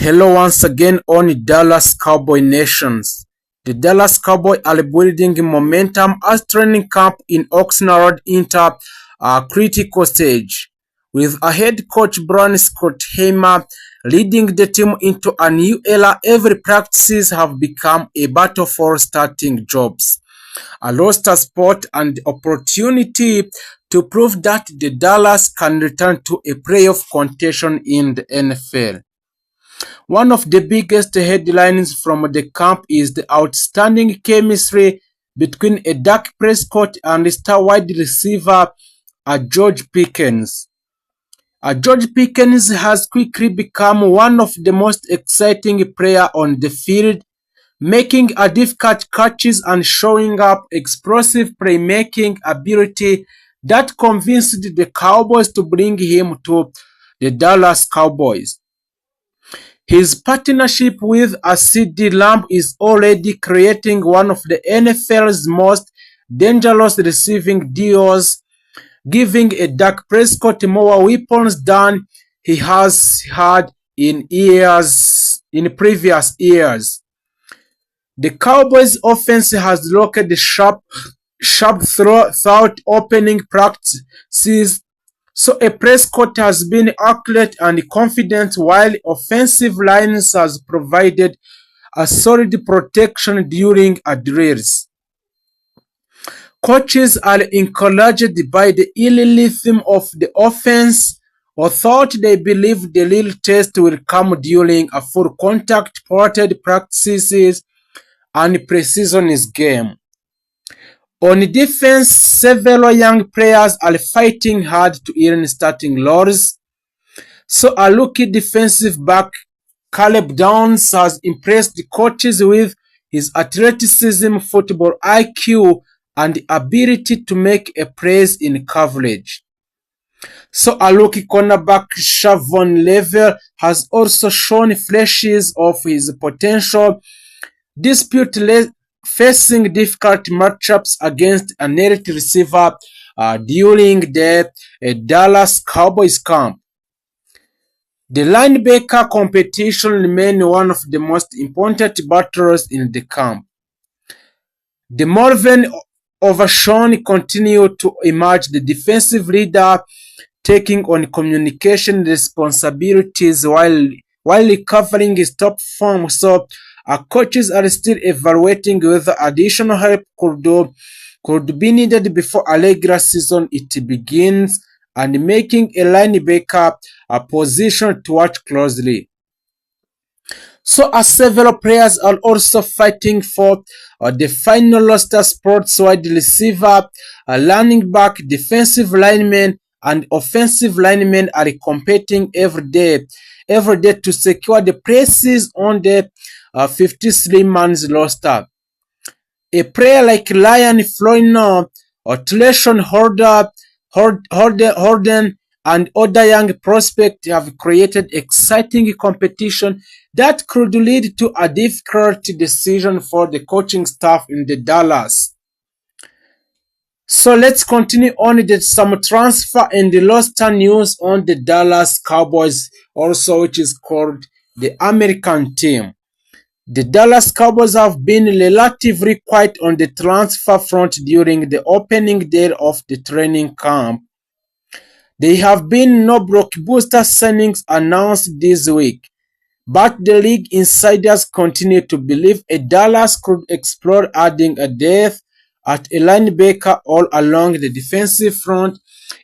Hello once again on Dallas Cowboy Nations. The Dallas Cowboys are building momentum as training camp in Oxnard enter a critical stage, with a head coach Brian Schottenheimer leading the team into a new era. Every practices have become a battle for starting jobs, a roster spot, and the opportunity to prove that the Dallas can return to a playoff contention in the NFL. One of the biggest headlines from the camp is the outstanding chemistry between a Dak Prescott and star wide receiver George Pickens. George Pickens has quickly become one of the most exciting players on the field, making a difficult catches and showing up explosive playmaking ability that convinced the Cowboys to bring him to the Dallas Cowboys. His partnership with CeeDee Lamb is already creating one of the NFL's most dangerous receiving duos, giving Dak Prescott more weapons than he has had in previous years. The Cowboys' offense has looked sharp throughout opening practices, so a Prescott has been accurate and confident, while offensive lines has provided a solid protection during drills. Coaches are encouraged by the early rhythm of the offense, although they believe the real test will come during a full contact ported practices and preseason game. On defense, several young players are fighting hard to earn starting roles. So a rookie defensive back, Caleb Downs, has impressed the coaches with his athleticism, football IQ, and the ability to make a plays in coverage. So a rookie cornerback, Shavon Level, has also shown flashes of his potential, despite facing difficult matchups against an elite receiver during the Dallas Cowboys camp. The linebacker competition remains one of the most important battles in the camp. The Marvin Overshawn continued to emerge the defensive leader, taking on communication responsibilities while recovering his top form. So coaches are still evaluating whether additional help could be needed before a regular season begins, and making a linebacker a position to watch closely. So several players are also fighting for the final roster spots: wide receiver, running back, defensive lineman, and offensive linemen are competing every day to secure the places on the 53-man roster. A player like Ryan Flournoy or Treshon Horden, and other young prospects have created exciting competition that could lead to a difficult decision for the coaching staff in the Dallas. So let's continue on with some transfer and the roster news on the Dallas Cowboys, also which is called the American team. The Dallas Cowboys have been relatively quiet on the transfer front during the opening day of the training camp. There have been no blockbuster signings announced this week, but the league insiders continue to believe Dallas could explore adding a depth at a linebacker all along the defensive front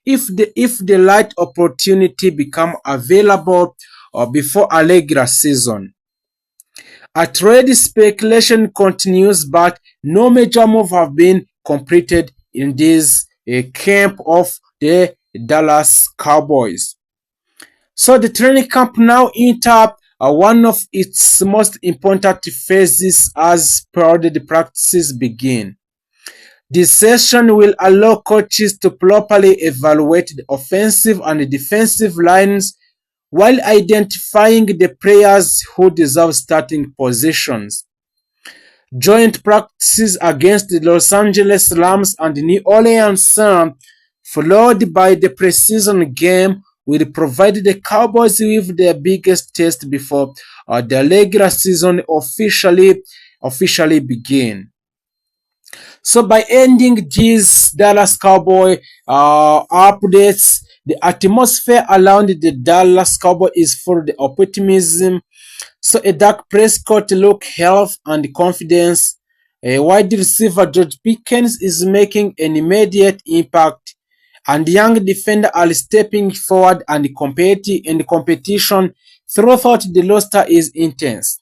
if the right opportunity become available before a regular season. Trade speculation continues, but no major move have been completed in this camp of the Dallas Cowboys. So the training camp now enter one of its most important phases as the practices begin. This session will allow coaches to properly evaluate the offensive and defensive lines while identifying the players who deserve starting positions. Joint practices against the Los Angeles Rams and New Orleans Saints, followed by the preseason game, will provide the Cowboys with their biggest test before the regular season officially begin. So by ending these Dallas Cowboy updates, the atmosphere around the Dallas Cowboy is full of optimism. So a Dak Prescott look health and confidence. A wide receiver George Pickens is making an immediate impact, and young defenders are stepping forward and competition throughout the roster is intense.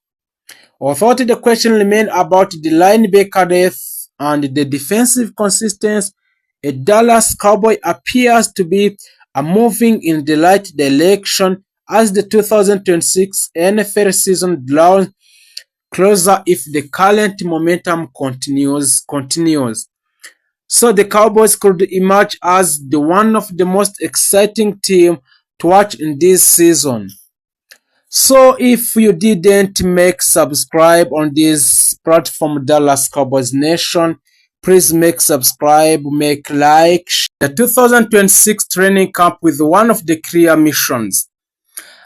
Although the question remains about the linebacker depth and the defensive consistency, a Dallas Cowboy appears to be moving in the right direction as the 2026 NFL season draws closer if the current momentum continues. So the Cowboys could emerge as the one of the most exciting teams to watch in this season. So if you didn't make subscribe on this platform Dallas Cowboys Nation, please make subscribe, make like. The 2026 training camp with one of the clear missions.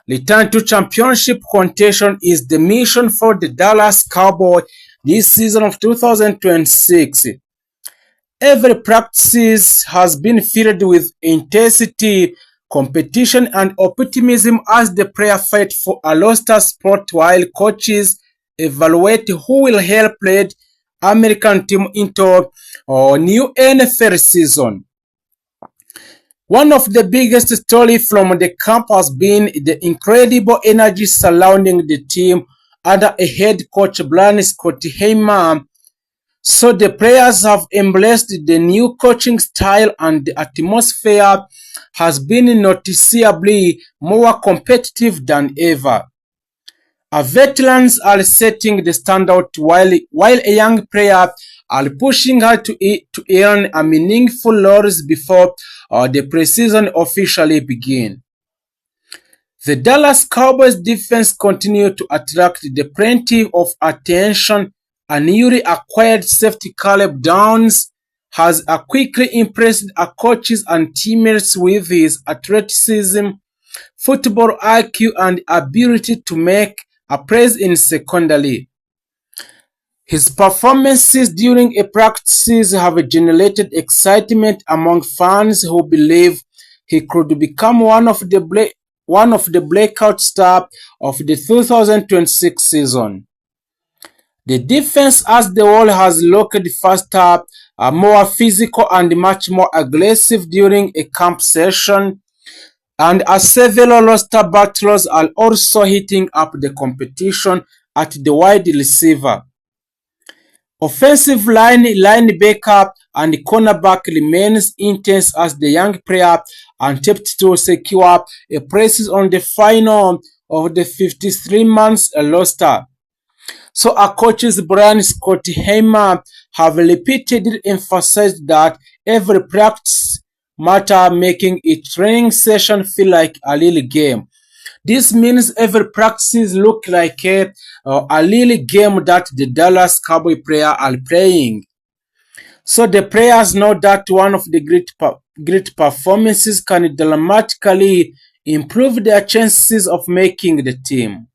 Return to championship contention is the mission for the Dallas Cowboys this season of 2026. Every practice has been filled with intensity, competition, and optimism as the players fight for a roster spot while coaches evaluate who will help lead American team into a new NFL season. One of the biggest stories from the camp has been the incredible energy surrounding the team under a head coach Brian Scott Heimer. So the players have embraced the new coaching style and the atmosphere has been noticeably more competitive than ever. Our veterans are setting the standard while a young player are pushing hard to earn a meaningful roles before the preseason officially begins. The Dallas Cowboys defense continue to attract the plenty of attention. A newly acquired safety Caleb Downs has quickly impressed our coaches and teammates with his athleticism, football IQ, and ability to make a plays in secondary. His performances during a practice have generated excitement among fans who believe he could become one of the breakout stars of the 2026 season. The defense as the whole has looked faster, more physical, and much more aggressive during a camp session, and as several roster battles are also heating up the competition at the wide receiver. Offensive line, linebacker, and cornerback remains intense as the young player attempts to secure a place on the final of the 53-man roster. So our coaches Brian Scott Heimer have repeatedly emphasized that every practice matter, making each training session feel like a real game. This means every practice look like a real game that the Dallas Cowboy players are playing. So the players know that one of the great performances can dramatically improve their chances of making the team.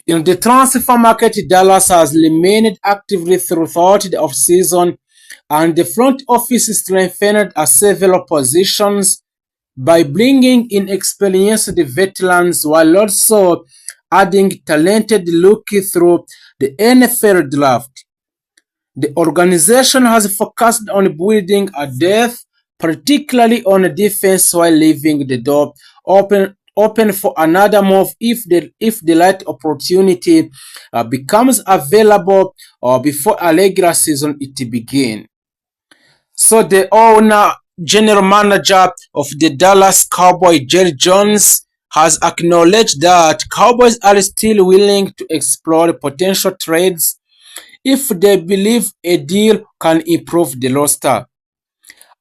In the transfer market, Dallas has remained actively throughout the offseason, and the front office strengthened at several positions by bringing in experienced veterans while also adding talented rookies through the NFL draft. The organization has focused on building a depth, particularly on defense, while leaving the door open for another move if the right opportunity becomes available before a regular season it begins. So the owner, general manager of the Dallas Cowboys, Jerry Jones, has acknowledged that Cowboys are still willing to explore potential trades if they believe a deal can improve the roster.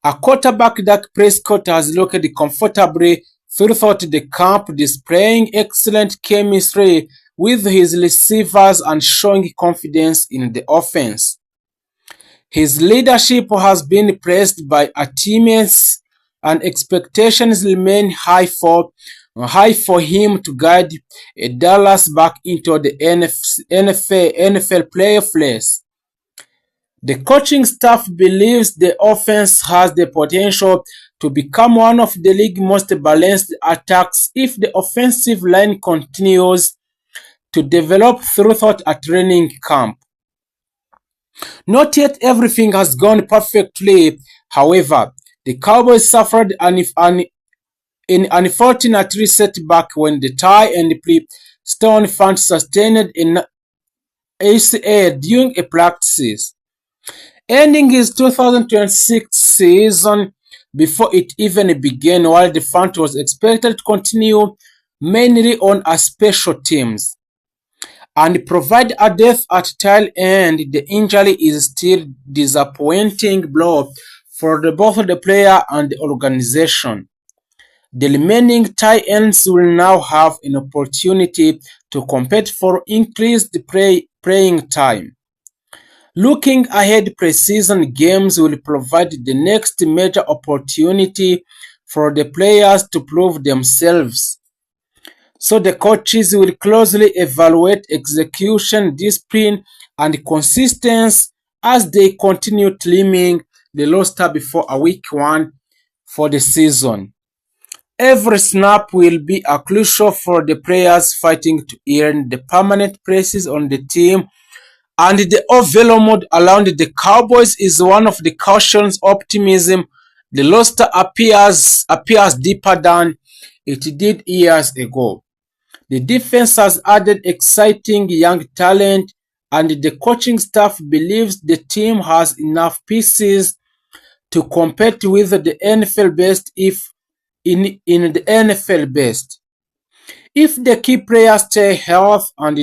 A quarterback Dak Prescott has looked comfortably throughout the camp, displaying excellent chemistry with his receivers and showing confidence in the offense. His leadership has been praised by teammates, and expectations remain high for him to guide Dallas back into the NFL playoff race. The coaching staff believes the offense has the potential to become one of the league's most balanced attacks if the offensive line continues to develop throughout a training camp. Not yet everything has gone perfectly, however. The Cowboys suffered an unfortunate setback when the tie and Stone fans sustained an ACL during a practice, ending his 2026 season before it even began, while the front was expected to continue mainly on a special teams and provide a depth at tail end. The injury is still disappointing blow for both the player and the organization. The remaining tight ends will now have an opportunity to compete for increased playing time. Looking ahead, preseason games will provide the next major opportunity for the players to prove themselves. So the coaches will closely evaluate execution, discipline, and consistency as they continue trimming the roster before a week one for the season. Every snap will be crucial for the players fighting to earn the permanent places on the team, and the overall mood around the Cowboys is one of the cautions optimism. The roster appears deeper than it did years ago. The defense has added exciting young talent, and the coaching staff believes the team has enough pieces to compete with the NFL best in the NFL best. If the key players stay healthy and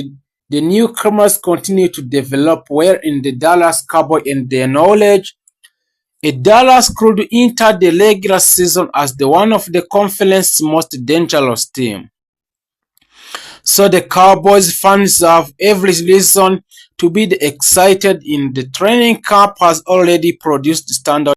the newcomers continue to develop well in the Dallas Cowboys and their knowledge, Dallas could enter the regular season as the one of the conference's most dangerous team. So the Cowboys fans have every reason to be excited. In the training camp has already produced standard